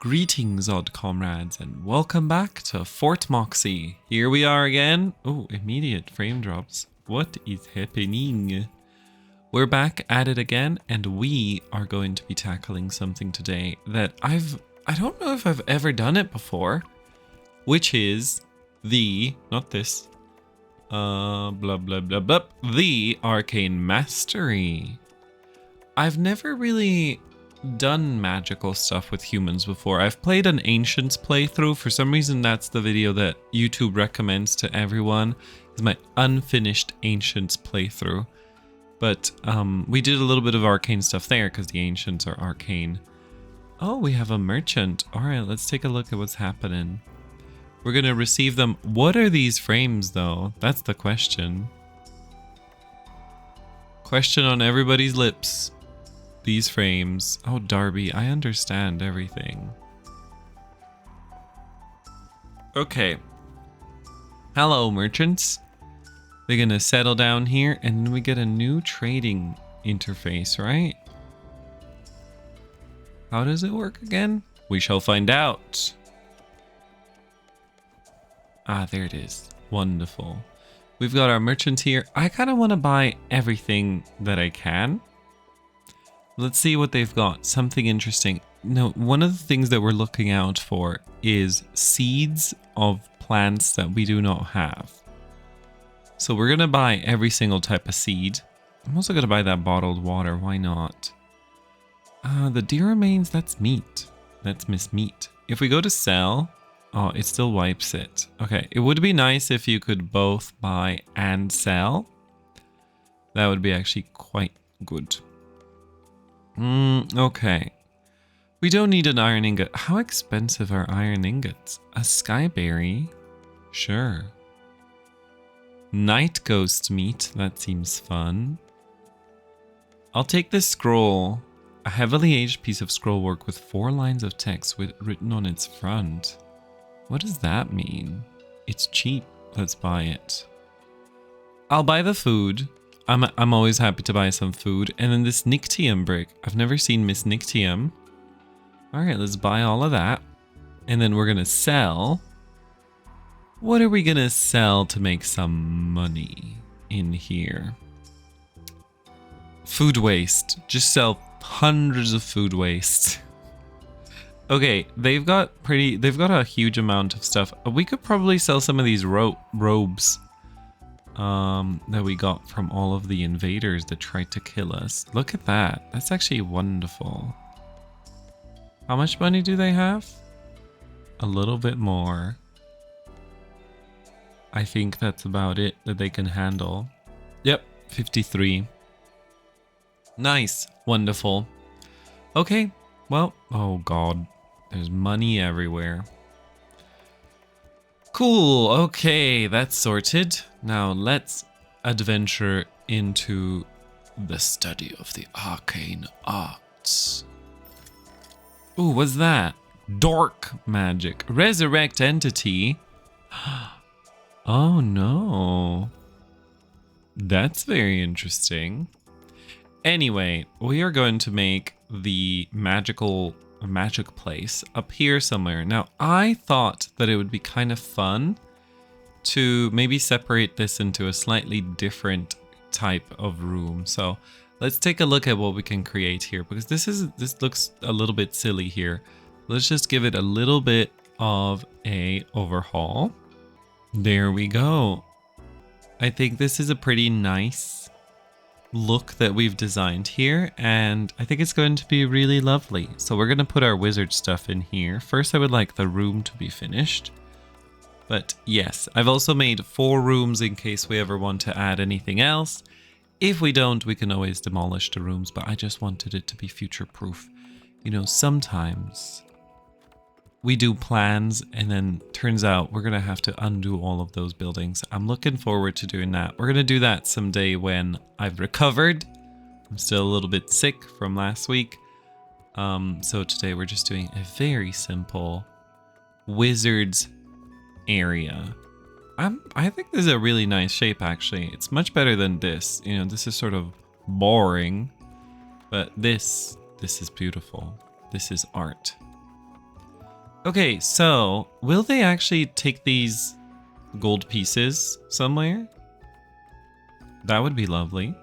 Greetings, odd comrades, and welcome back to Fort Moxie. Here we are again. Oh, immediate frame drops. What is happening? We're back at it again, and we are going to be tackling something today that I don't know if I've ever done it before, which is not this, blah, blah, blah, blah, the Arcane Mastery. I've never really done magical stuff with humans before. I've played an Ancients playthrough. For some reason, that's the video that YouTube recommends to everyone. It's my unfinished Ancients playthrough. But we did a little bit of arcane stuff there because the Ancients are arcane. Oh, we have a merchant. All right, let's take a look at what's happening. We're going to receive them. What are these frames, though? That's the question. Question on everybody's lips. These frames. Oh, Darby, I understand everything. Okay. Hello, merchants. They're gonna settle down here, and then we get a new trading interface, right? How does it work again? We shall find out. Ah, there it is. Wonderful. We've got our merchant here. I kind of want to buy everything that I can. Let's see what they've got. Something interesting. No, one of the things that we're looking out for is seeds of plants that we do not have. So we're going to buy every single type of seed. I'm also going to buy that bottled water. Why not? The deer remains, that's meat. That's Miss Meat. If we go to sell, oh, it still wipes it. Okay, it would be nice if you could both buy and sell. That would be actually quite good. Okay. We don't need an iron ingot. How expensive are iron ingots? A skyberry? Sure. Night ghost meat. That seems fun. I'll take this scroll. A heavily aged piece of scroll work with 4 lines of text written on its front. What does that mean? It's cheap. Let's buy it. I'll buy the food. I'm always happy to buy some food. And then this Nictium brick. I've never seen Miss Nictium. Alright, let's buy all of that. And then we're going to sell. What are we going to sell to make some money in here? Food waste. Just sell hundreds of food waste. Okay, they've got a huge amount of stuff. We could probably sell some of these robes. That we got from all of the invaders that tried to kill us. Look at that. That's actually wonderful. How much money do they have? A little bit more. I think that's about it that they can handle. Yep, 53. Nice. Wonderful. Okay, well, oh god. There's money everywhere. Cool, okay, that's sorted. Now let's adventure into the study of the arcane arts. Ooh, what's that? Dark magic. Resurrect entity. Oh no. That's very interesting. Anyway, we are going to make the magic place up here somewhere. Now, I thought that it would be kind of fun to maybe separate this into a slightly different type of room. So let's take a look at what we can create here, because this looks a little bit silly here. Let's just give it a little bit of a overhaul. There we go. I think this is a pretty nice look that we've designed here, and I think it's going to be really lovely. So we're going to put our wizard stuff in here. First, I would like the room to be finished. But yes, I've also made 4 rooms in case we ever want to add anything else. If we don't, we can always demolish the rooms, but I just wanted it to be future-proof. You know, sometimes we do plans and then turns out we're going to have to undo all of those buildings. I'm looking forward to doing that. We're going to do that someday when I've recovered. I'm still a little bit sick from last week. So today we're just doing a very simple wizard's area. I think this is a really nice shape, actually. It's much better than this. You know, this is sort of boring, but this is beautiful. This is art. Okay, so will they actually take these gold pieces somewhere? That would be lovely.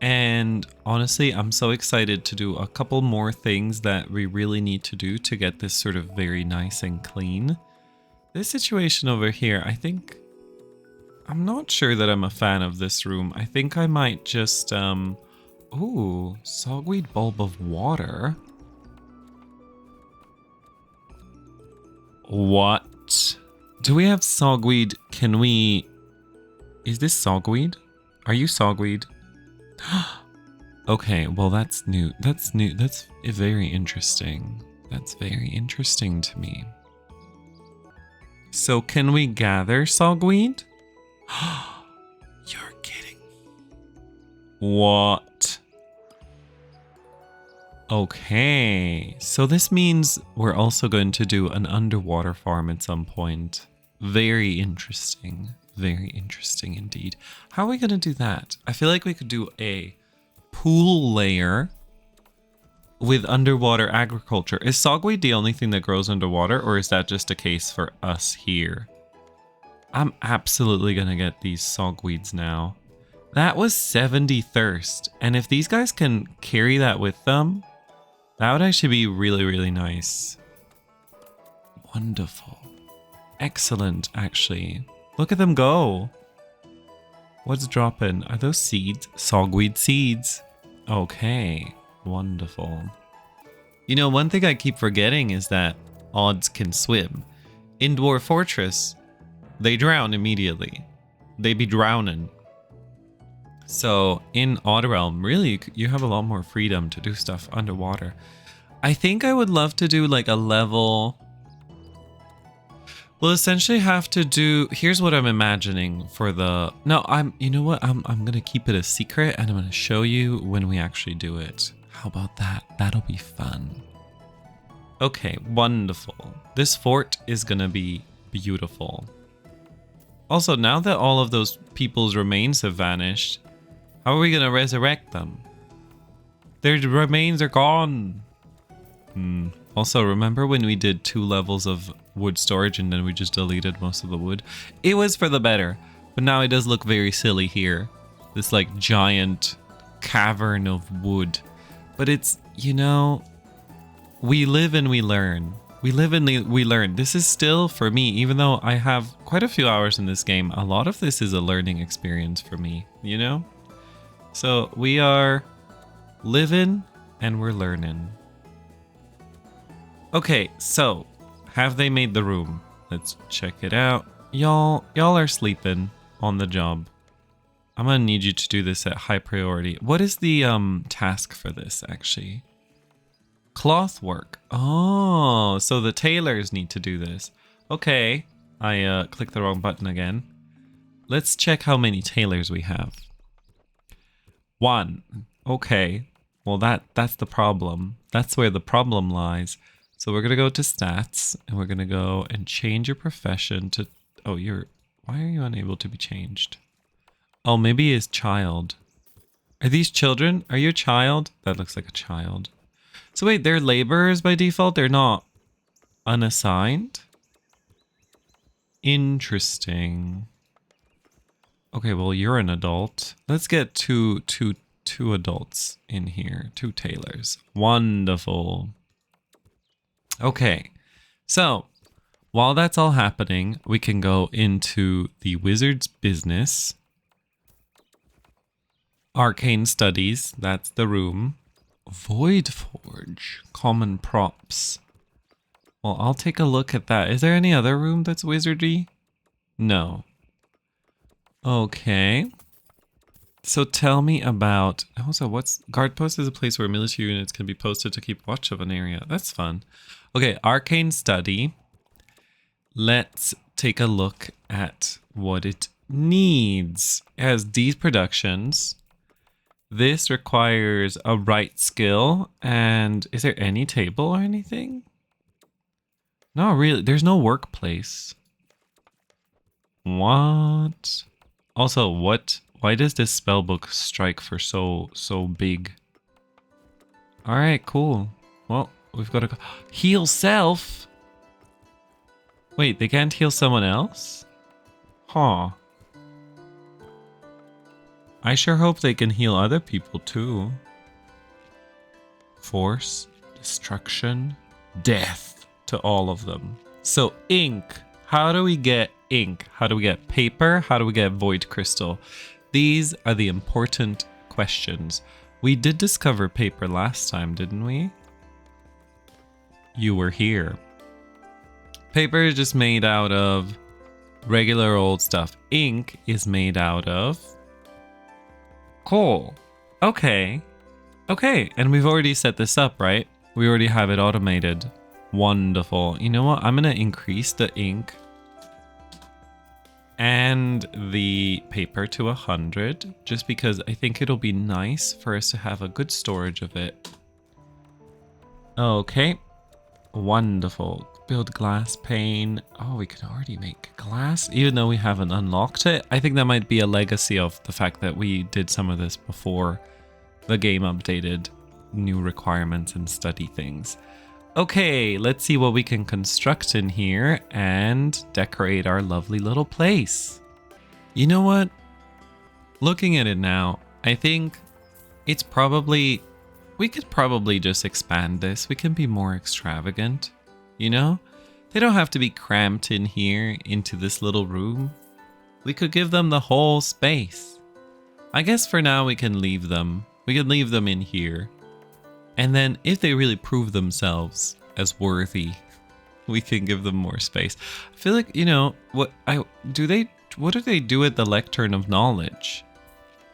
And honestly, I'm so excited to do a couple more things that we really need to do to get this sort of very nice and clean. This situation over here, I think... I'm not sure that I'm a fan of this room. I think I might just, ooh, sogweed bulb of water. What? Do we have sogweed? Can we... Is this sogweed? Are you sogweed? Okay, well that's new. That's new. That's very interesting. That's very interesting to me. So can we gather sogweed? You're kidding. What? Okay, so this means we're also going to do an underwater farm at some point. Very interesting. Very interesting indeed. How are we going to do that? I feel like we could do a pool layer with underwater agriculture. Is sogweed the only thing that grows underwater, or is that just a case for us here? I'm absolutely going to get these sogweeds now. That was 70 thirst. And if these guys can carry that with them, that would actually be really, really nice. Wonderful. Excellent, actually. Look at them go. What's dropping? Are those seeds? Sogweed seeds. Okay. Wonderful. You know, one thing I keep forgetting is that odds can swim. In Dwarf Fortress, they drown immediately. They be drowning. So in Odd Realm, really, you have a lot more freedom to do stuff underwater. I think I would love to do like a level... We'll essentially have to do... Here's what I'm imagining for the... No, you know what? I'm going to keep it a secret and I'm going to show you when we actually do it. How about that? That'll be fun. Okay, wonderful. This fort is going to be beautiful. Also, now that all of those people's remains have vanished, how are we going to resurrect them? Their remains are gone. Also, remember when we did 2 levels of wood storage and then we just deleted most of the wood? It was for the better, but now it does look very silly here. This like giant cavern of wood. But it's, you know, we live and we learn. We live and we learn. This is still, for me, even though I have quite a few hours in this game, a lot of this is a learning experience for me, you know? So we are living and we're learning. Okay, so have they made the room? Let's check it out. Y'all are sleeping on the job. I'm gonna need you to do this at high priority. What is the task for this actually? Cloth work. Oh, so the tailors need to do this. Okay, I clicked the wrong button again. Let's check how many tailors we have. 1. Okay. Well, that's the problem. That's where the problem lies. So we're going to go to stats and we're going to go and change your profession to... Oh, why are you unable to be changed? Oh, maybe it's child. Are these children? Are you a child? That looks like a child. So wait, they're laborers by default? They're not unassigned? Interesting. Okay, well, you're an adult. Let's get two adults in here. 2 tailors. Wonderful. Okay, so while that's all happening, we can go into the wizard's business. Arcane studies, that's the room. Void Forge, common props. Well, I'll take a look at that. Is there any other room that's wizardy? No. Okay. So tell me about... Also, guard post is a place where military units can be posted to keep watch of an area. That's fun. Okay, arcane study. Let's take a look at what it needs. It has these productions. This requires a right skill. And is there any table or anything? No, really. There's no workplace. What? Also, why does this spellbook strike for so big? Alright, cool. Well, we've got to heal self. Wait, they can't heal someone else? Huh. I sure hope they can heal other people too. Force, destruction, death to all of them. So ink. How do we get ink? How do we get paper? How do we get void crystal? These are the important questions. We did discover paper last time, didn't we? You were here. Paper is just made out of regular old stuff. Ink is made out of coal. Okay. Okay, and we've already set this up, right? We already have it automated. Wonderful. You know what? I'm going to increase the ink and the paper to 100 just because I think it'll be nice for us to have a good storage of it. Okay. Wonderful. Build glass pane. Oh, we can already make glass even though we haven't unlocked it. I think that might be a legacy of the fact that we did some of this before the game updated new requirements and study things. Okay, let's see what we can construct in here and decorate our lovely little place. You know what? Looking at it now, I think it's probably... we could probably just expand this. We can be more extravagant, you know? They don't have to be cramped in here into this little room. We could give them the whole space. I guess for now we can leave them. We can leave them in here. And then if they really prove themselves as worthy, we can give them more space. I feel like, you know, what do they do at the Lectern of Knowledge?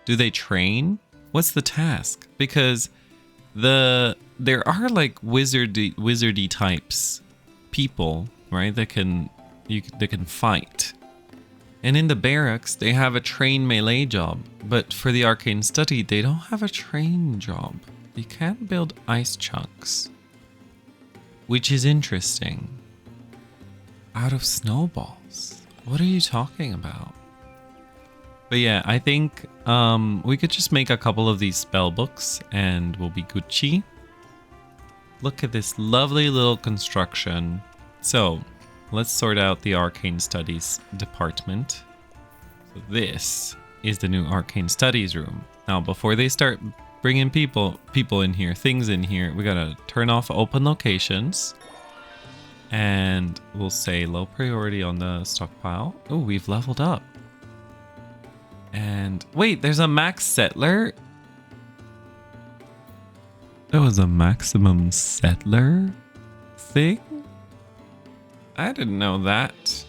Do they train? What's the task? Because there are like wizardy types people, right? That can fight. And in the barracks, they have a train melee job. But for the arcane study, they don't have a train job. They can't build ice chunks. Which is interesting. Out of snowballs. What are you talking about? But yeah, I think we could just make a couple of these spell books and we'll be Gucci. Look at this lovely little construction. So let's sort out the arcane studies department. So this is the new arcane studies room. Now, before they start bringing people in here, things in here, we gotta turn off open locations. And we'll say low priority on the stockpile. Oh, we've leveled up. And wait, there's a max settler. There was a maximum settler thing? I didn't know that.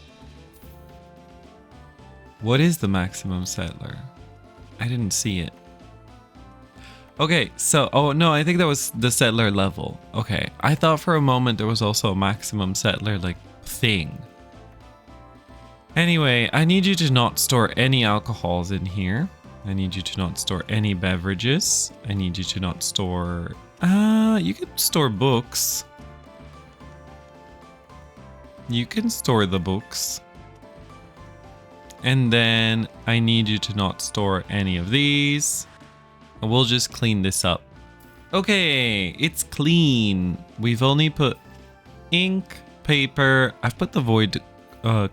What is the maximum settler? I didn't see it. Okay, so, oh no, I think that was the settler level. Okay, I thought for a moment there was also a maximum settler, like, thing. Anyway, I need you to not store any alcohols in here. I need you to not store any beverages. I need you to not store... you can store books. You can store the books. And then I need you to not store any of these. And we'll just clean this up. Okay, it's clean. We've only put ink, paper. I've put the void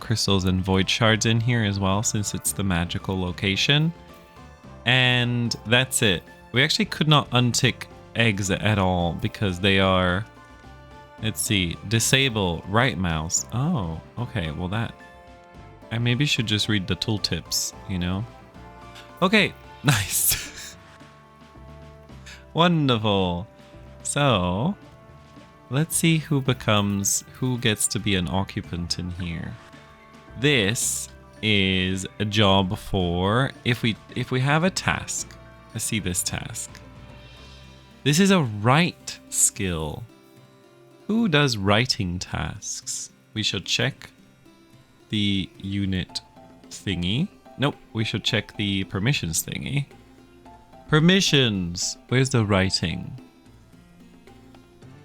crystals and void shards in here as well, since it's the magical location. And that's it. We actually could not untick eggs at all because they are... Let's see. Disable right mouse. Oh, okay. Well, that... I maybe should just read the tooltips, you know? Okay, nice. Wonderful. So, let's see who gets to be an occupant in here. This is a job for if we have a task. Let's see this task. This is a write skill. Who does writing tasks? We should check the unit thingy. Nope, we should check the permissions thingy. Permissions. Where's the writing?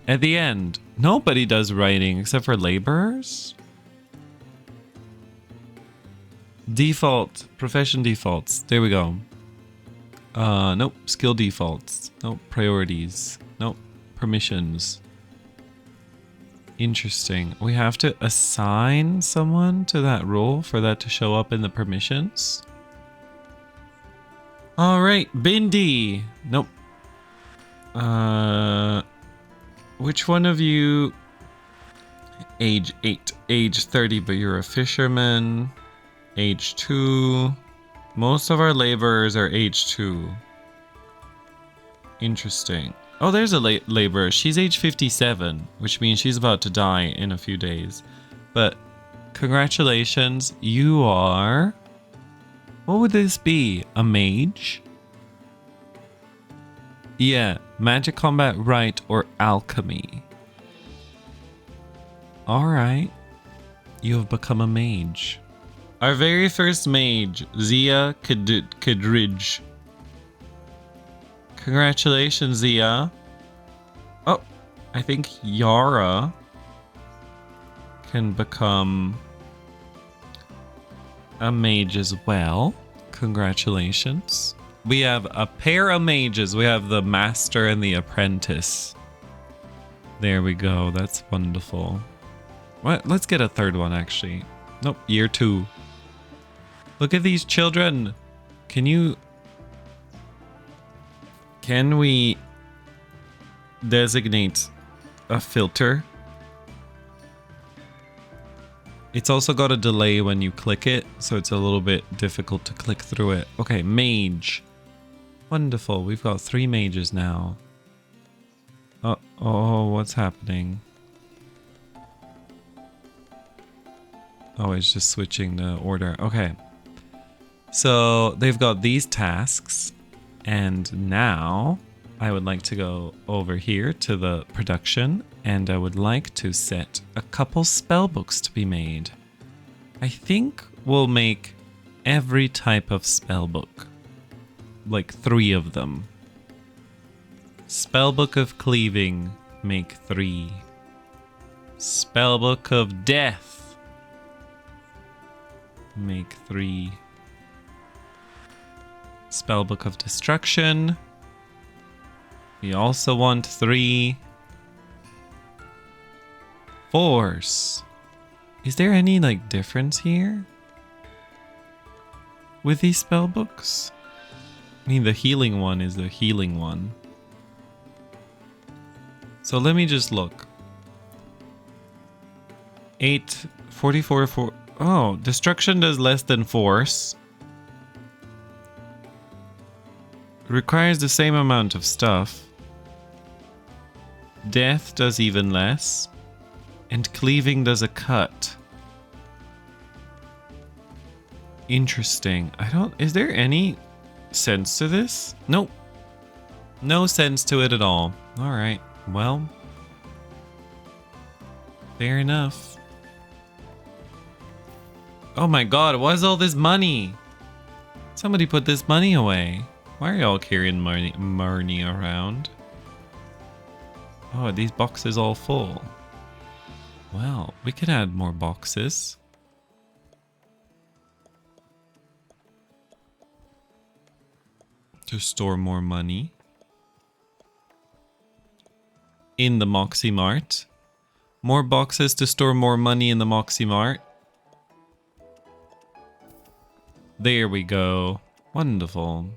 At the end. Nobody does writing except for laborers. Default. Profession defaults. There we go. Nope. Skill defaults. Nope. Priorities. Nope. Permissions. Interesting. We have to assign someone to that role for that to show up in the permissions. All right, Bindi. Nope. Which one of you? Age 8, age 30, but you're a fisherman. Age 2. Most of our laborers are age 2. Interesting. Oh, there's a laborer. She's age 57, which means she's about to die in a few days. But congratulations, you are... What would this be? A mage? Yeah, magic combat, rite, or alchemy. Alright. You have become a mage. Our very first mage, Zia Kidridge. Congratulations, Zia. Oh, I think Yara can become a mage as well. Congratulations. We have a pair of mages. We have the master and the apprentice. There we go. That's wonderful. What? Let's get a third one, actually. Nope, year 2. Look at these children. Can we designate a filter? It's also got a delay when you click it, so it's a little bit difficult to click through it. Okay, mage. Wonderful. We've got 3 mages now. Oh, what's happening? Oh, it's just switching the order. Okay. So they've got these tasks. And now I would like to go over here to the production. And I would like to set a couple spell books to be made. I think we'll make every type of spell book. Like 3 of them. Spellbook of Cleaving, make 3. Spellbook of Death, make 3. Spellbook of Destruction, we also want 3. Force. Is there any like difference here with these spellbooks? I mean, the healing one is the healing one. So let me just look. 8, 44, 4. Oh, destruction does less than force. Requires the same amount of stuff. Death does even less. And cleaving does a cut. Interesting. Is there any sense to this? Nope. No sense to it at all. Alright. Well, fair enough. Oh my god, what is all this money? Somebody put this money away. Why are y'all carrying money around? Oh, are these boxes all full? Well, we can add more boxes. To store more money. In the Moxie Mart. More boxes to store more money in the Moxie Mart. There we go. Wonderful.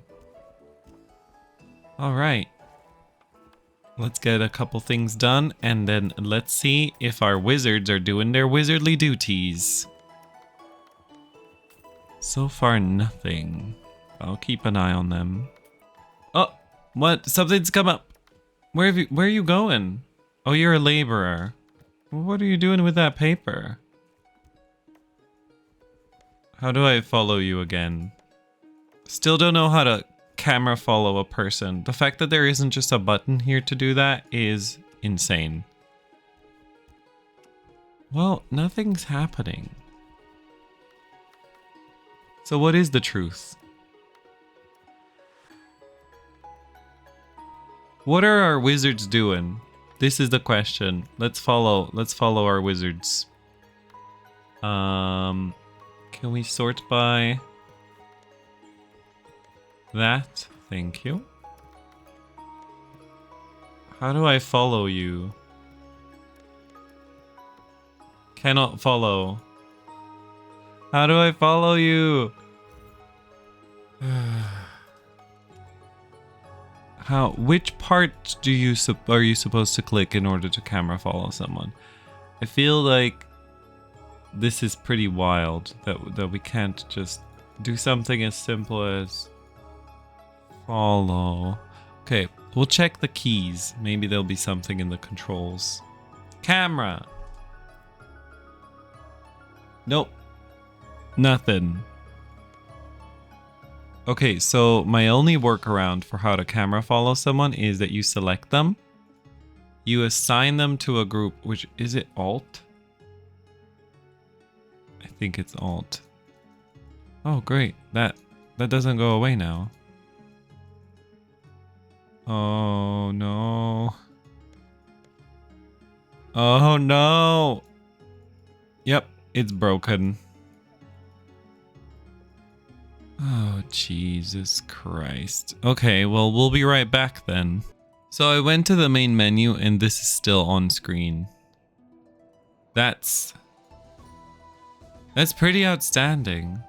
Alright. Let's get a couple things done and then let's see if our wizards are doing their wizardly duties. So far, nothing. I'll keep an eye on them. Oh, what? Something's come up. Where are you going? Oh, you're a laborer. What are you doing with that paper? How do I follow you again? Still don't know how to camera follow a person. The fact that there isn't just a button here to do that is insane. Well, nothing's happening. So what is the truth? What are our wizards doing? This is the question. Let's follow our wizards. Can we sort by that? Thank you. How do I follow you? Cannot follow. How do I follow you? How? Which part do you are you supposed to click in order to camera follow someone? I feel like this is pretty wild that we can't just do something as simple as follow. Okay, we'll check the keys. Maybe there'll be something in the controls. Camera. Nope. Nothing. Okay, so my only workaround for how to camera follow someone is that you select them. You assign them to a group, which is it Alt? I think it's Alt. Oh, great. That doesn't go away now. Oh, no. Oh, no. Yep, it's broken. Oh, Jesus Christ. Okay, well, we'll be right back then. So I went to the main menu and this is still on screen. That's pretty outstanding.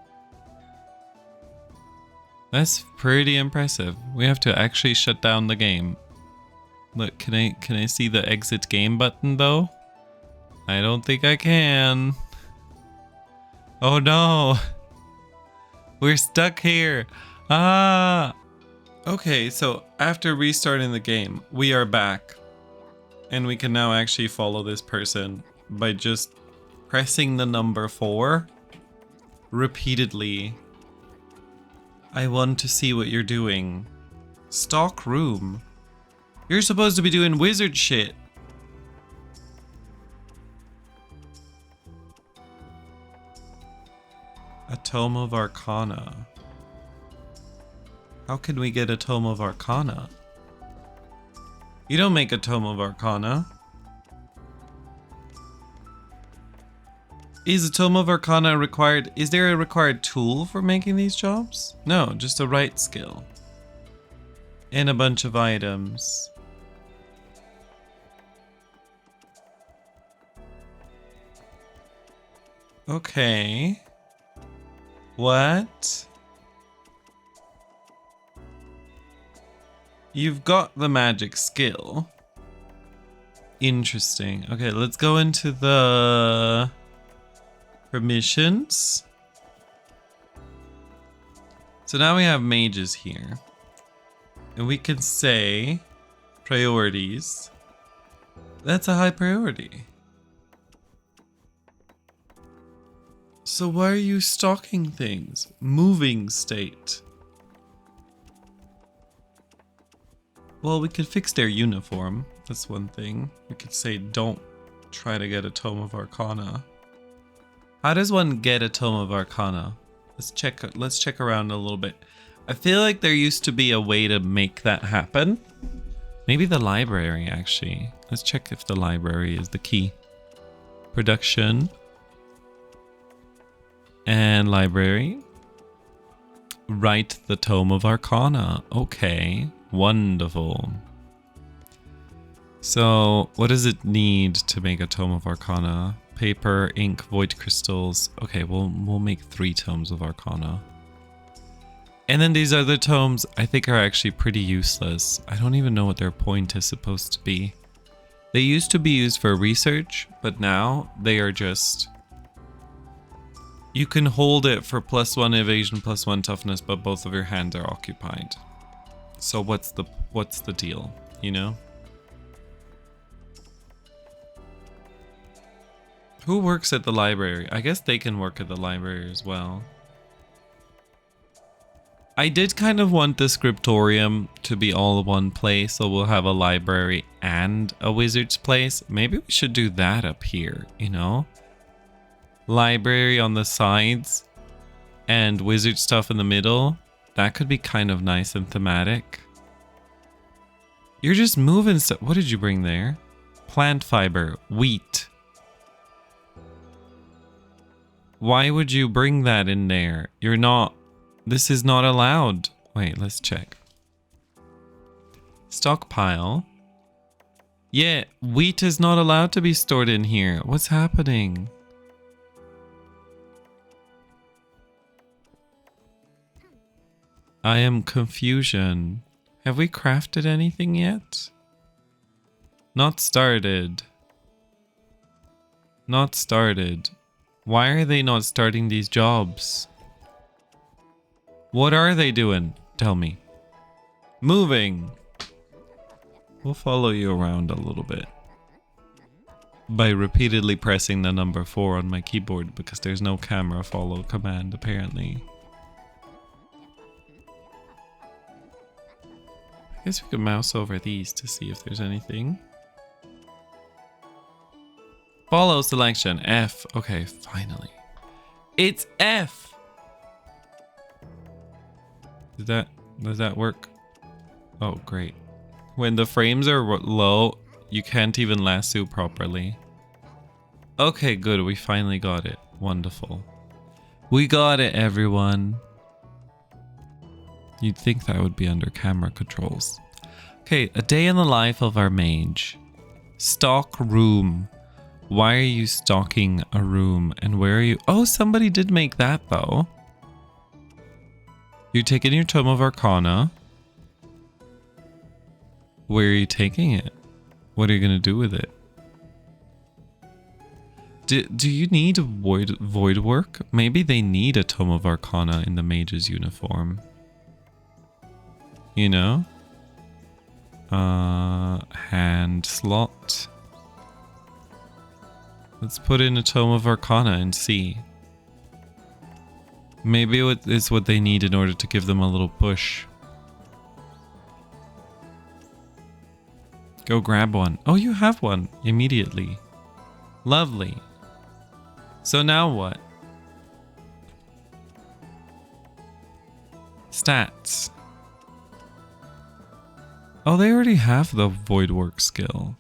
That's pretty impressive. We have to actually shut down the game. Look, can I see the exit game button though? I don't think I can. Oh no. We're stuck here. Ah. Okay, so after restarting the game, we are back. And we can now actually follow this person by just pressing the number 4 repeatedly. I want to see what you're doing. Stock room. You're supposed to be doing wizard shit. A Tome of Arcana. How can we get a Tome of Arcana? You don't make a Tome of Arcana. Is a Tome of Arcana required? Is there a required tool for making these jobs? No, just a right skill. And a bunch of items. Okay. What? You've got the magic skill. Interesting. Okay, let's go into the permissions. So now we have mages here. And we can say priorities. That's a high priority. So why are you stocking things? Moving state. Well, we could fix their uniform. That's one thing. We could say don't try to get a Tome of Arcana. How does one get a Tome of Arcana? Let's check around a little bit. I feel like there used to be a way to make that happen. Maybe the library actually. Let's check if the library is the key. Production. And library. Write the Tome of Arcana. Okay, wonderful. So, what does it need to make a Tome of Arcana? Paper, ink, void crystals. Okay, we'll make 3 tomes of Arcana. And then these other tomes, I think, are actually pretty useless. I don't even know what their point is supposed to be. They used to be used for research, but now they are just... You can hold it for +1 evasion, +1 toughness, but both of your hands are occupied. So what's the deal, you know? Who works at the library? I guess they can work at the library as well. I did kind of want the scriptorium to be all in one place, so we'll have a library and a wizard's place. Maybe we should do that up here, you know? Library on the sides and wizard stuff in the middle. That could be kind of nice and thematic. You're just moving stuff. What did you bring there? Plant fiber, wheat. Why would you bring that in there? You're not... This is not allowed. Wait, let's check. Stockpile. Yeah, wheat is not allowed to be stored in here. What's happening? I am confusion. Have we crafted anything yet? Not started. Not started. Why are they not starting these jobs? What are they doing? Tell me. Moving. We'll follow you around a little bit. By repeatedly pressing the number 4 on my keyboard because there's no camera follow command apparently. I guess we could mouse over these to see if there's anything. Follow selection, F. Okay, finally. It's F! Does that work? Oh, great. When the frames are low, you can't even lasso properly. Okay, good. We finally got it. Wonderful. We got it, everyone. You'd think that would be under camera controls. Okay, a day in the life of our mage. Stock room. Why are you stocking a room? And where are you? Oh, somebody did make that though. You're taking your Tome of Arcana. Where are you taking it? What are you going to do with it? Do you need void work? Maybe they need a Tome of Arcana in the mage's uniform. You know? Hand slot. Let's put in a Tome of Arcana and see. Maybe it's what they need in order to give them a little push. Go grab one. Oh, you have one immediately. Lovely. So now what? Stats. Oh, they already have the void work skill.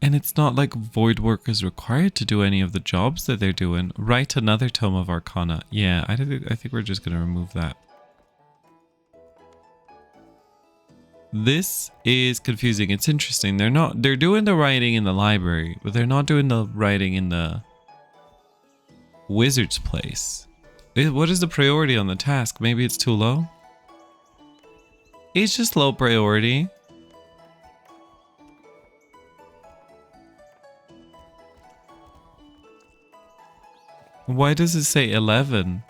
And it's not like void work is required to do any of the jobs that they're doing. Write another Tome of Arcana. Yeah, I think we're just going to remove that. This is confusing. It's interesting. They're doing the writing in the library, but they're not doing the writing in the wizard's place. What is the priority on the task? Maybe it's too low? It's just low priority. Why does it say 11?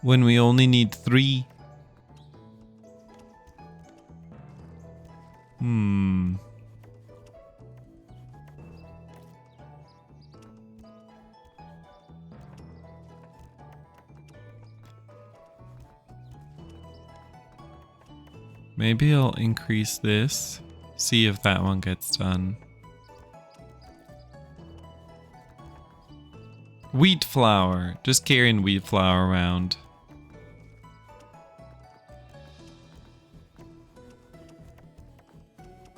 When we only need 3? Maybe I'll increase this. See if that one gets done. Wheat flour. Just carrying wheat flour around.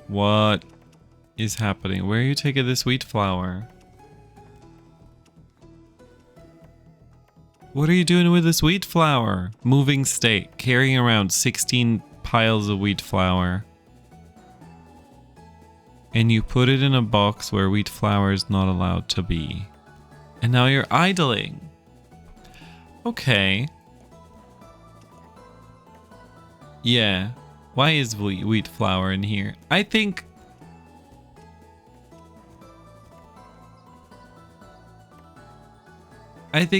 What is happening? Where are you taking this wheat flour? What are you doing with this wheat flour? Moving state. Carrying around 16 piles of wheat flour. And you put it in a box where wheat flour is not allowed to be. And now you're idling. Okay. Yeah. Why is wheat flour in here? I think...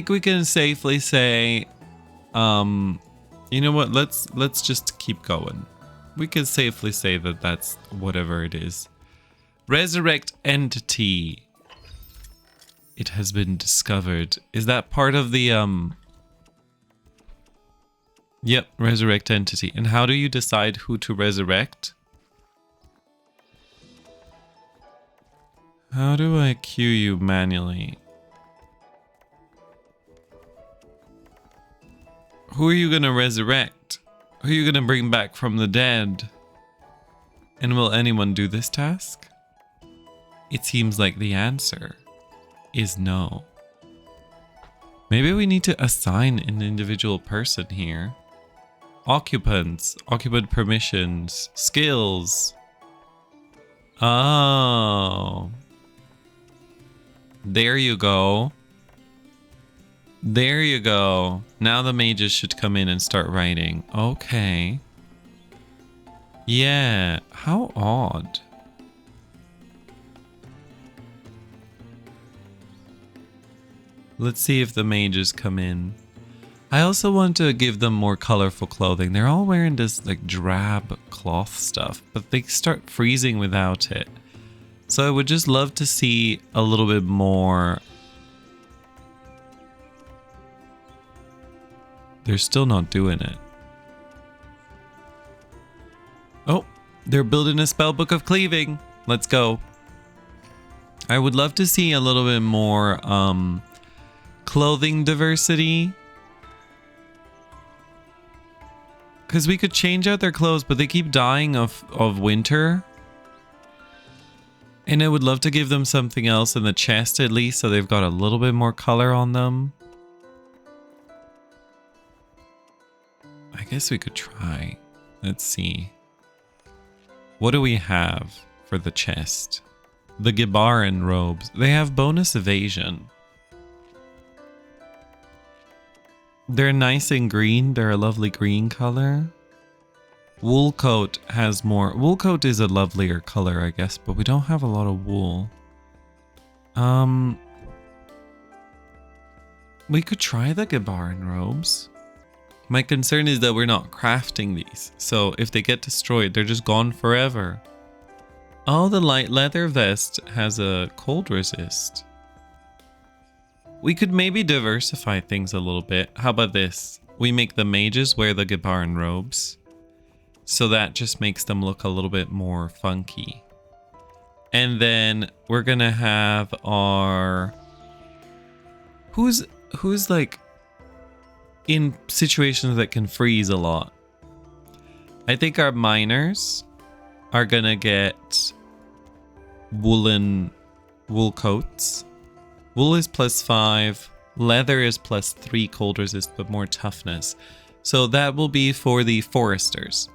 we can safely say... you know what? Let's just keep going. We can safely say that that's whatever it is. Resurrect entity. It has been discovered. Is that part of the Yep, resurrect entity. And how do you decide who to resurrect? How do I queue you manually? Who are you gonna resurrect? Who are you gonna bring back from the dead? And will anyone do this task? It seems like the answer is no. Maybe we need to assign an individual person here. Occupants, occupant permissions, skills. Oh. There you go. There you go. Now the mages should come in and start writing. Okay. Yeah, how odd. Let's see if the mages come in. I also want to give them more colorful clothing. They're all wearing this like drab cloth stuff, but they start freezing without it. So I would just love to see a little bit more. They're still not doing it. Oh, they're building a spellbook of cleaving. Let's go. I would love to see a little bit more clothing diversity. Because we could change out their clothes, but they keep dying of winter. And I would love to give them something else in the chest at least, so they've got a little bit more color on them. I guess we could try. Let's see. What do we have for the chest? The Gibaran robes. They have bonus evasion. They're nice and green. They're a lovely green color. Wool coat has more. Wool coat is a lovelier color, I guess, but we don't have a lot of wool. We could try the Gibaran robes. My concern is that we're not crafting these, so if they get destroyed, they're just gone forever. Oh, the light leather vest has a cold resist. We could maybe diversify things a little bit. How about this? We make the mages wear the Gibaran robes, so that just makes them look a little bit more funky. And then we're gonna have our... Who's like in situations that can freeze a lot? I think our miners are gonna get wool coats. Wool is +5, leather is +3 cold resist, but more toughness. So that will be for the foresters.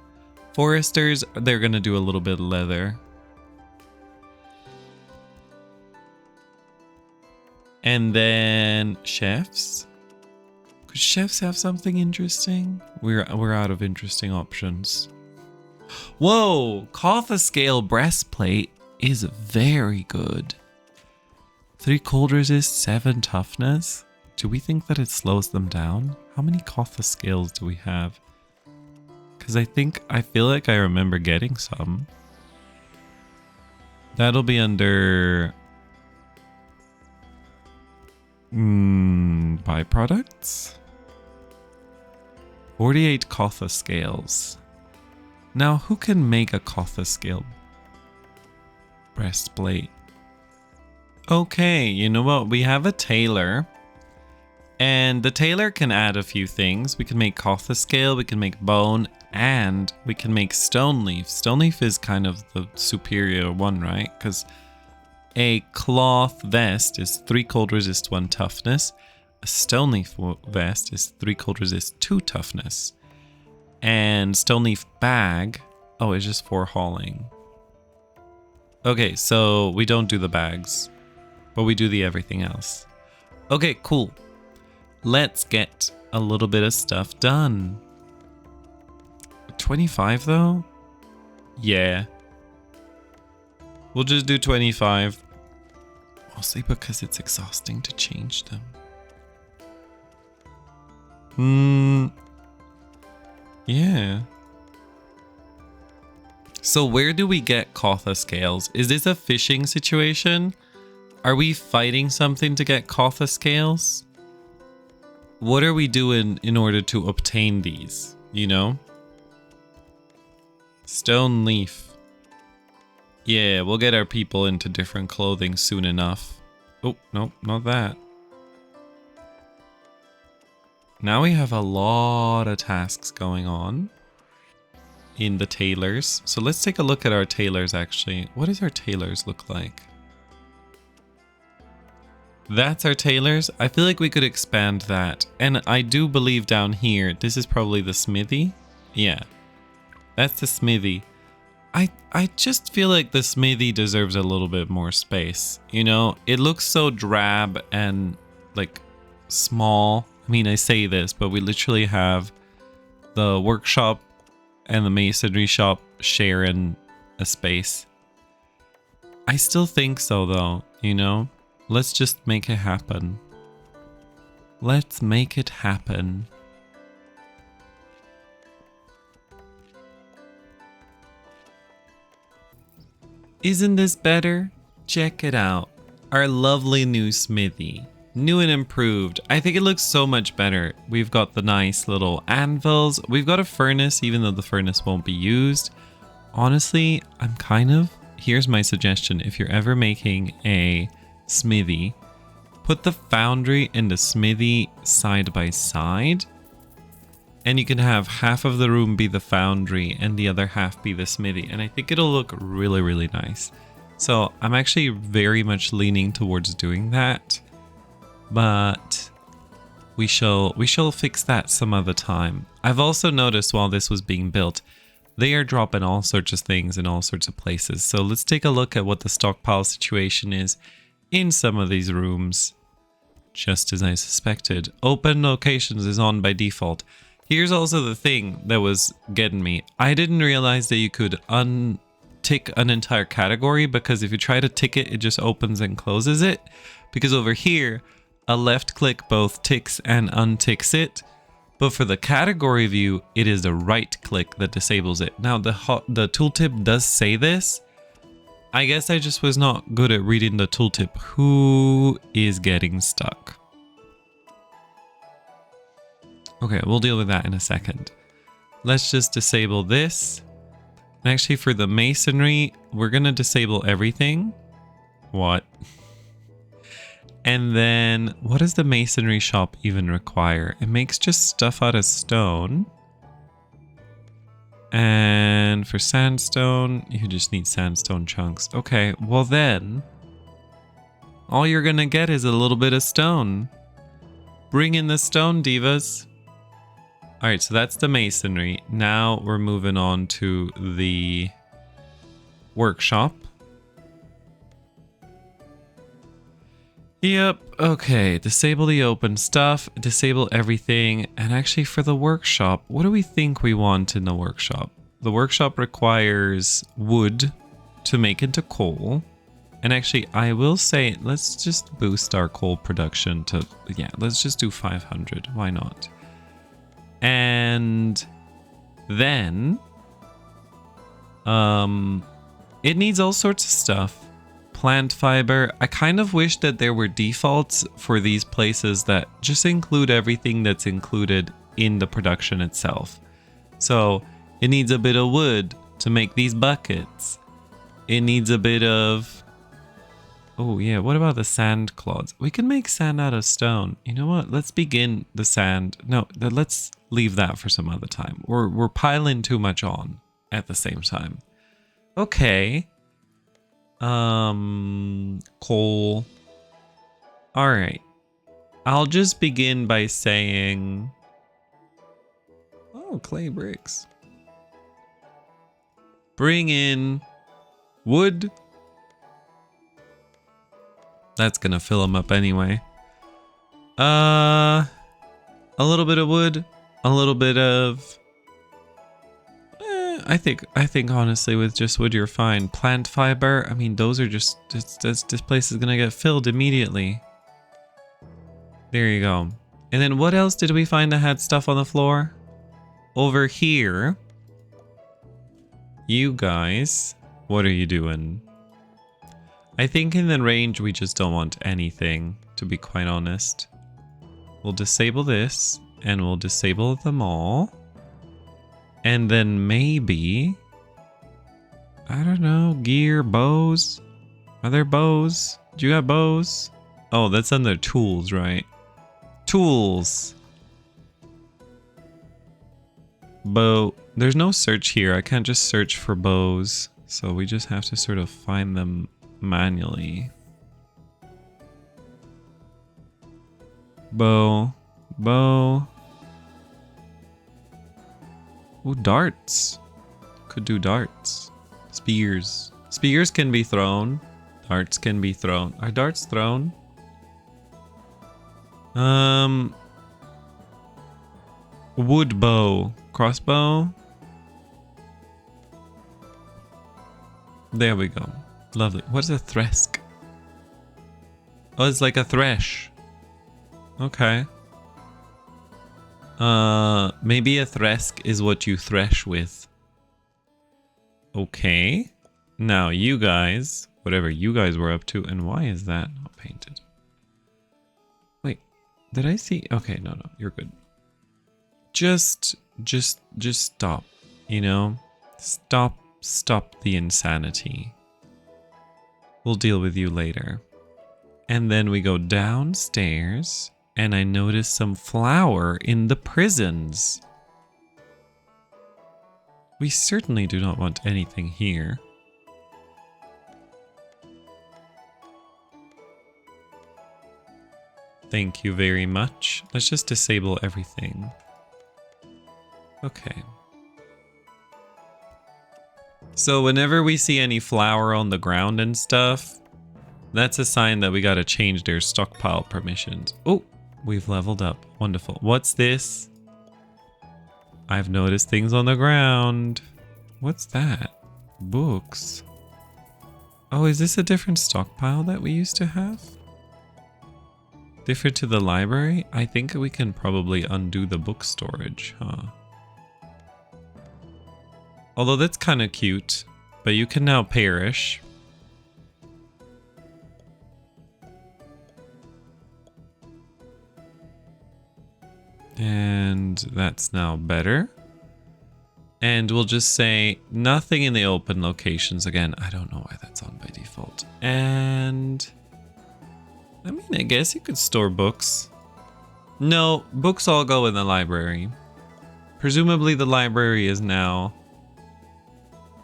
Foresters, they're gonna do a little bit of leather. And then chefs. Could chefs have something interesting? We're out of interesting options. Whoa! Kotha scale breastplate is very good. 3 cold resist, 7 toughness. Do we think that it slows them down? How many Kotha scales do we have? Because I feel like I remember getting some. That'll be under byproducts. 48 Kotha scales. Now, who can make a Kotha scale breastplate? Okay, you know what? We have a tailor. And the tailor can add a few things. We can make Kotha scale, we can make bone, and we can make stone leaf. Stone leaf is kind of the superior one, right? Because a cloth vest is 3 cold resist, 1 toughness. A stone leaf vest is 3 cold resist, 2 toughness. And stone leaf bag, oh, it's just 4 hauling. Okay, so we don't do the bags, but we do the everything else. Okay, cool. Let's get a little bit of stuff done. 25 though? Yeah. We'll just do 25. Mostly because it's exhausting to change them. Yeah. So where do we get Kotha scales? Is this a fishing situation? Are we fighting something to get Kotha scales? What are we doing in order to obtain these? You know? Stone leaf. Yeah, we'll get our people into different clothing soon enough. Oh, no, not that. Now we have a lot of tasks going on in the tailors. So let's take a look at our tailors actually. What does our tailors look like? That's our tailors. I feel like we could expand that. And I do believe down here, this is probably the smithy. Yeah, that's the smithy. I just feel like the smithy deserves a little bit more space. You know, it looks so drab and like small. I mean, I say this, but we literally have the workshop and the masonry shop sharing a space. I still think so though, you know? Let's just make it happen. Let's make it happen. Isn't this better? Check it out. Our lovely new smithy. New and improved. I think it looks so much better. We've got the nice little anvils. We've got a furnace, even though the furnace won't be used. Honestly, here's my suggestion. If you're ever making a smithy, put the foundry and the smithy side by side. And you can have half of the room be the foundry and the other half be the smithy. And I think it'll look really, really nice. So I'm actually very much leaning towards doing that. But we shall fix that some other time. I've also noticed while this was being built, they are dropping all sorts of things in all sorts of places. So let's take a look at what the stockpile situation is in some of these rooms. Just as I suspected, open locations is on by default. Here's also the thing that was getting me. I didn't realize that you could untick an entire category, because if you try to tick it, it just opens and closes it. Because over here, a left click both ticks and unticks it. But for the category view, it is the right click that disables it. Now the tooltip does say this. I guess I just was not good at reading the tooltip. Who is getting stuck? Okay, we'll deal with that in a second. Let's just disable this. And actually for the masonry, we're gonna disable everything. What? And then what does the masonry shop even require? It makes just stuff out of stone. And for sandstone, you just need sandstone chunks. Okay, well then, all you're gonna get is a little bit of stone. Bring in the stone, divas. All right, so that's the masonry. Now we're moving on to the workshop. Yep, okay, disable the open stuff, disable everything, and actually for the workshop, what do we think we want in the workshop? The workshop requires wood to make into coal, and actually I will say, let's just boost our coal production to, yeah, let's just do 500, why not? And then, it needs all sorts of stuff. Plant fiber. I kind of wish that there were defaults for these places that just include everything that's included in the production itself. So it needs a bit of wood to make these buckets. It needs a bit of... Oh yeah, what about the sand clods? We can make sand out of stone. You know what? Let's begin the sand. No, let's leave that for some other time. We're piling too much on at the same time. Okay. Coal. All right. I'll just begin by saying, oh, clay bricks. Bring in wood. That's gonna fill them up anyway. A little bit of wood, a little bit of... I think honestly with just wood you're fine. Plant fiber, I mean those are just... This place is gonna get filled immediately. There you go. And then what else did we find that had stuff on the floor? Over here. You guys, what are you doing? I think in the range we just don't want anything, to be quite honest. We'll disable this, and we'll disable them all. And then maybe... I don't know, gear, bows? Are there bows? Do you have bows? Oh, that's under tools, right? Tools! Bow. There's no search here. I can't just search for bows. So we just have to sort of find them manually. Bow. Bow. Ooh, darts. Could do darts. Spears. Spears can be thrown. Darts can be thrown. Are darts thrown? Wood bow. Crossbow. There we go. Lovely. What is a thresk? Oh, it's like a thresh. Okay. Maybe a thresk is what you thresh with. Okay. Now you guys, whatever you guys were up to, and why is that not painted? Wait, did I see? Okay, no, you're good. Just stop, you know? Stop the insanity. We'll deal with you later. And then we go downstairs, and I notice some flour in the prisons. We certainly do not want anything here. Thank you very much. Let's just disable everything. Okay. So whenever we see any flour on the ground and stuff, that's a sign that we gotta change their stockpile permissions. Oh, we've leveled up. Wonderful. What's this? I've noticed things on the ground. What's that? Books. Oh, is this a different stockpile that we used to have? Different to the library? I think we can probably undo the book storage, huh? Although that's kind of cute, but you can now perish. And that's now better. And we'll just say nothing in the open locations again. I don't know why that's on by default. And I mean, I guess you could store books. No, books all go in the library. Presumably the library is now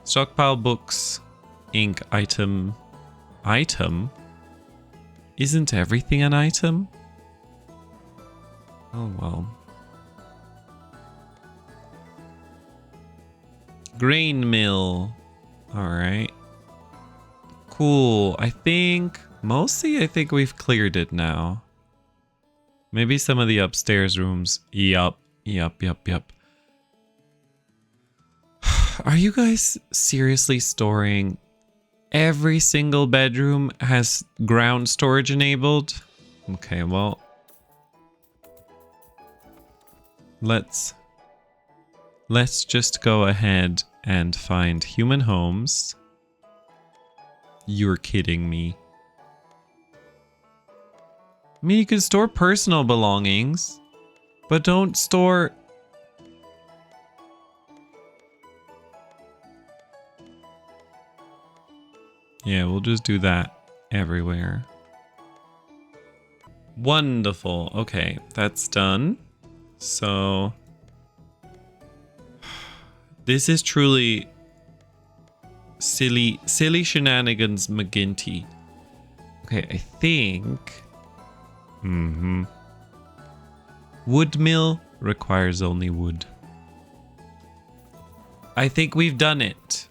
stockpile books, ink, item. Item? Isn't everything an item? Oh well. Grain mill. Alright. Cool. I think we've cleared it now. Maybe some of the upstairs rooms. Yup. Are you guys seriously storing? Every single bedroom has ground storage enabled? Okay, well. Let's just go ahead and find human homes. You're kidding me. I mean, you can store personal belongings, but don't store... Yeah, we'll just do that everywhere. Wonderful. Okay, that's done. So... This is truly silly shenanigans McGinty. Okay, I think... Wood mill requires only wood. I think we've done it.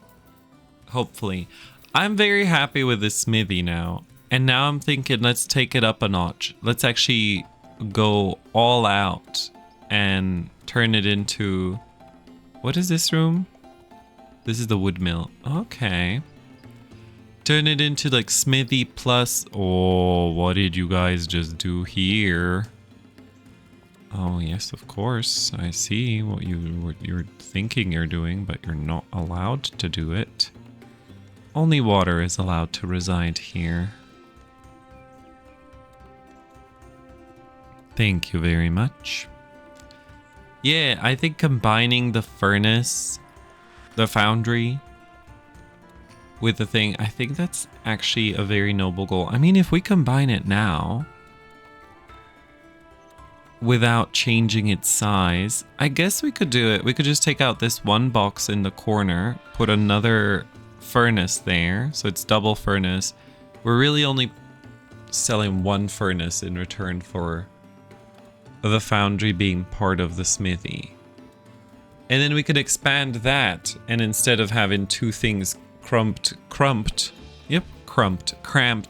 Hopefully. I'm very happy with this smithy now. And now I'm thinking, let's take it up a notch. Let's actually go all out and turn it into... What is this room? This is the wood mill. Okay. Turn it into like smithy plus... Oh, what did you guys just do here? Oh, yes, of course. I see what you're thinking you're doing, but you're not allowed to do it. Only water is allowed to reside here. Thank you very much. Yeah, I think combining the furnace, the foundry, with the thing, I think that's actually a very noble goal. I mean, if we combine it now, without changing its size, I guess we could do it. We could just take out this one box in the corner, put another furnace there, so it's double furnace. We're really only selling one furnace in return for the foundry being part of the smithy. And then we could expand that, and instead of having two things cramped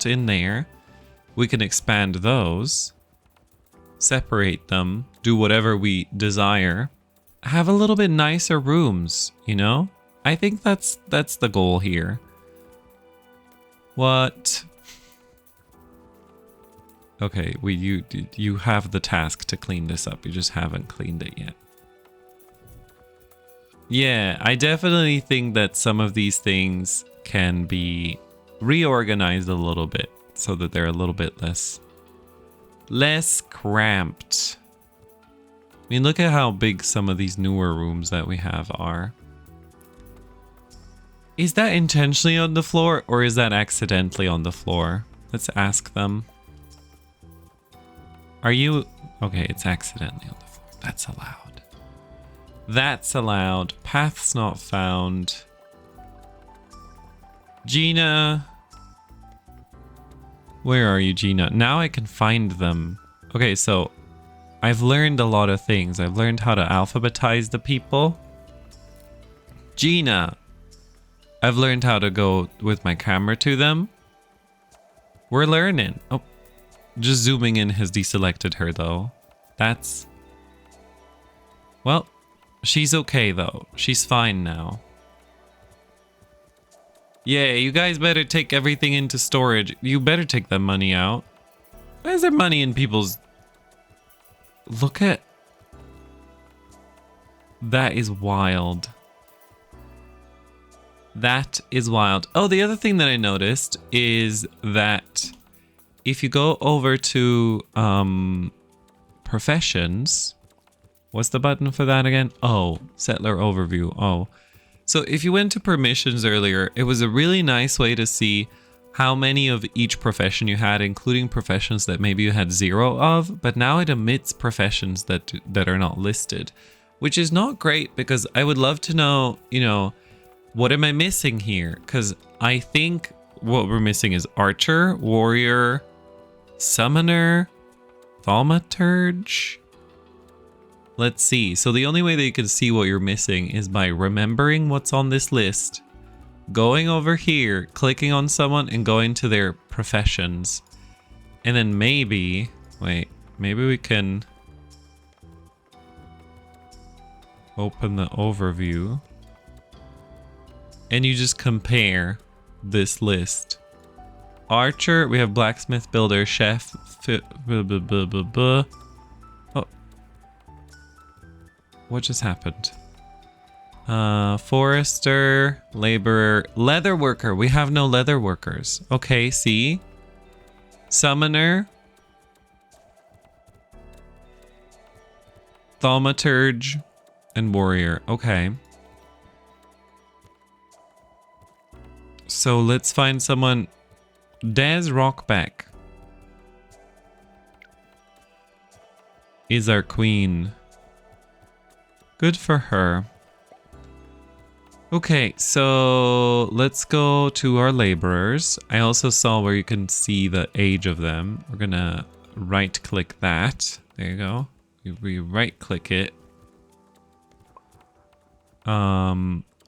in there. We can expand those, separate them, do whatever we desire, have a little bit nicer rooms, you know? I think that's the goal here. What? Okay, you have the task to clean this up. You just haven't cleaned it yet. Yeah, I definitely think that some of these things can be reorganized a little bit so that they're a little bit less cramped. I mean, look at how big some of these newer rooms that we have are. Is that intentionally on the floor or is that accidentally on the floor? Let's ask them. Are you... Okay, it's accidentally on the floor. That's allowed. That's allowed. Paths not found. Gina. Where are you, Gina? Now I can find them. Okay, so I've learned a lot of things. I've learned how to alphabetize the people. Gina. I've learned how to go with my camera to them. We're learning. Oh. Just zooming in has deselected her though. That's... Well, she's okay though. She's fine now. Yeah, you guys better take everything into storage. You better take that money out. Why is there money in people's... Look at... That is wild. That is wild. Oh, the other thing that I noticed is that... If you go over to professions, what's the button for that again? Oh, settler overview. Oh, so if you went to permissions earlier, it was a really nice way to see how many of each profession you had, including professions that maybe you had 0 of, but now it omits professions that are not listed, which is not great because I would love to know, you know, what am I missing here? Because I think what we're missing is archer, warrior, summoner, thaumaturge. Let's see. So the only way that you can see what you're missing is by remembering what's on this list, going over here, clicking on someone and going to their professions. And then maybe, wait, maybe we can open the overview and you just compare this list. Archer, we have blacksmith, builder, chef, oh, what just happened? Forester, laborer, leather worker. We have no leather workers. Okay, see? Summoner, thaumaturge, and warrior. Okay. So let's find someone. Des Rockback is our queen. Good for her. Okay, so let's go to our laborers. I also saw where you can see the age of them. We're gonna right click that. There you go. We right click it.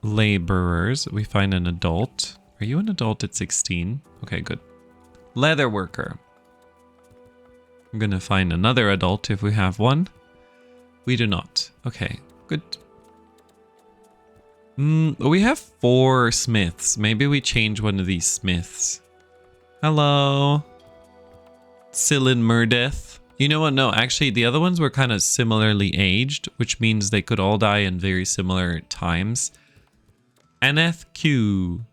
Laborers. We find an adult. Are you an adult at 16? Okay, good. Leather worker. I'm gonna find another adult if we have one. We do not. Okay, good. We have 4 smiths. Maybe we change one of these smiths. Hello. Cylin Murdeth. You know what? No, actually, the other ones were kind of similarly aged, which means they could all die in very similar times. Aneth Q.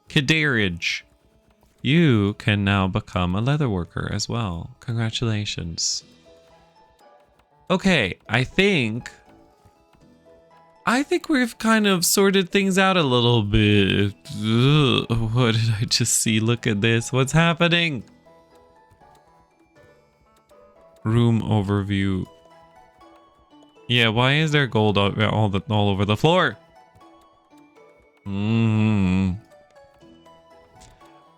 Kadarage. You can now become a leather worker as well. Congratulations. Okay, I think we've kind of sorted things out a little bit. Ugh, what did I just see? Look at this. What's happening? Room overview. Yeah, why is there gold all over the floor?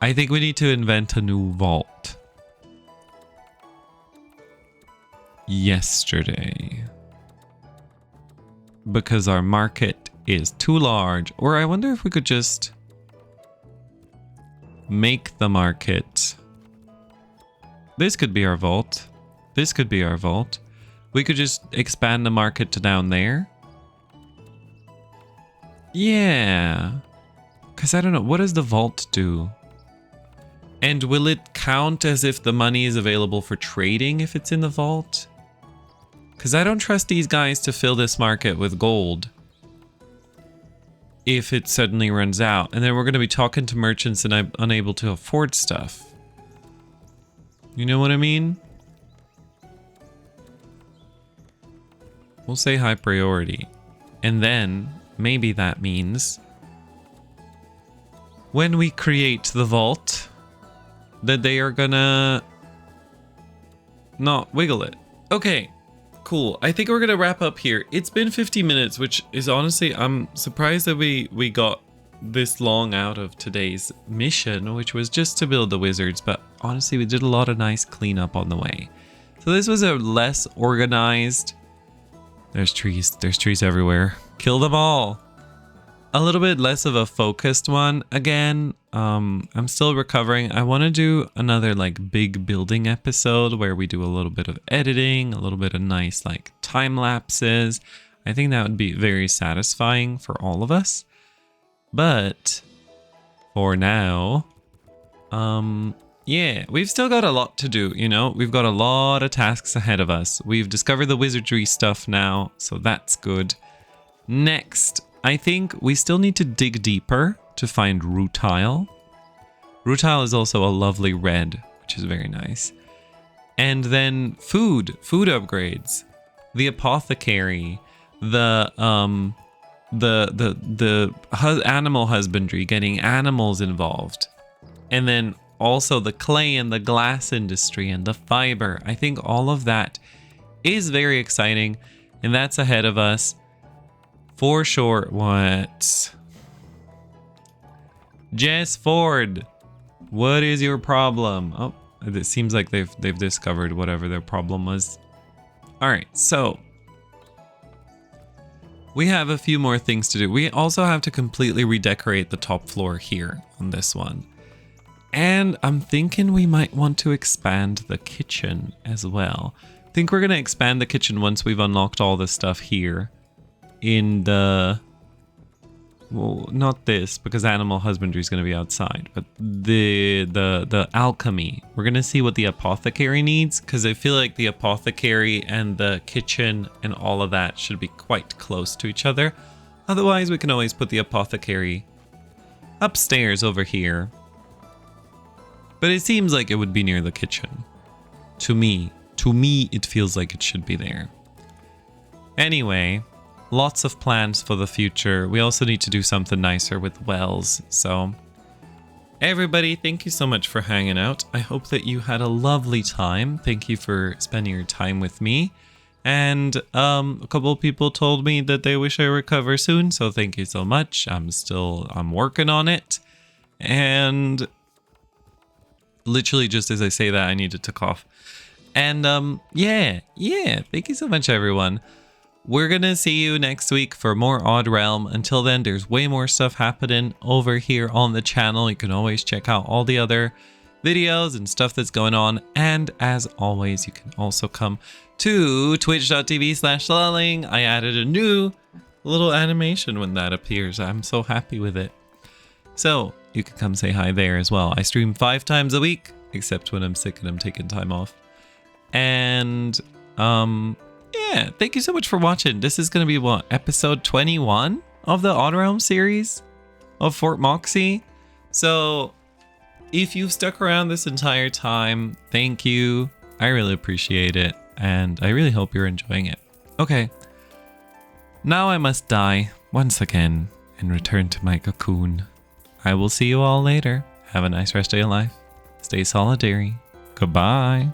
I think we need to invent a new vault. Yesterday. Because our market is too large. Or I wonder if we could just... make the market. This could be our vault. This could be our vault. We could just expand the market to down there. Yeah. Because I don't know. What does the vault do? And will it count as if the money is available for trading if it's in the vault? Because I don't trust these guys to fill this market with gold if it suddenly runs out. And then we're going to be talking to merchants and I'm unable to afford stuff. You know what I mean? We'll say high priority. And then maybe that means when we create the vault that they are gonna not wiggle it. Okay, cool. I think we're gonna wrap up here. It's been 50 minutes, which is honestly, I'm surprised that we got this long out of today's mission, which was just to build the wizards, but honestly, we did a lot of nice cleanup on the way. So this was a less organized. There's trees everywhere. Kill them all. A little bit less of a focused one. Again, I'm still recovering. I want to do another like big building episode where we do a little bit of editing, a little bit of nice like time lapses. I think that would be very satisfying for all of us. But for now, yeah, we've still got a lot to do, you know? We've got a lot of tasks ahead of us. We've discovered the wizardry stuff now, so that's good. Next, I think we still need to dig deeper to find rutile. Rutile is also a lovely red, which is very nice. And then food upgrades. The apothecary, the animal husbandry, getting animals involved. And then also the clay and the glass industry and the fiber. I think all of that is very exciting, and that's ahead of us for sure. What? Jess Ford, what is your problem? Oh, it seems like they've discovered whatever their problem was. All right, so we have a few more things to do. We also have to completely redecorate the top floor here on this one. And I'm thinking we might want to expand the kitchen as well. I think we're going to expand the kitchen once we've unlocked all this stuff here in the... Well, not this, because animal husbandry is going to be outside, but the alchemy. We're going to see what the apothecary needs, because I feel like the apothecary and the kitchen and all of that should be quite close to each other. Otherwise, we can always put the apothecary upstairs over here. But it seems like it would be near the kitchen. To me, it feels like it should be there. Anyway, lots of plans for the future. We also need to do something nicer with wells. So, everybody, thank you so much for hanging out. I hope that you had a lovely time. Thank you for spending your time with me. And a couple of people told me that they wish I recover soon. So thank you so much. I'm working on it. And literally just as I say that, I needed to cough. And yeah, thank you so much, everyone. We're gonna see you next week for more Odd Realm. Until then, there's way more stuff happening over here on the channel. You can always check out all the other videos and stuff that's going on. And as always, you can also come to twitch.tv/lulling. I added a new little animation when that appears. I'm so happy with it. So you can come say hi there as well. I stream 5 times a week, except when I'm sick and I'm taking time off. And yeah, thank you so much for watching. This is going to be what, episode 21 of the Odd Realm series of Fort Moxie. So if you've stuck around this entire time, thank you. I really appreciate it. And I really hope you're enjoying it. Okay. Now I must die once again and return to my cocoon. I will see you all later. Have a nice rest of your life. Stay solitary. Goodbye.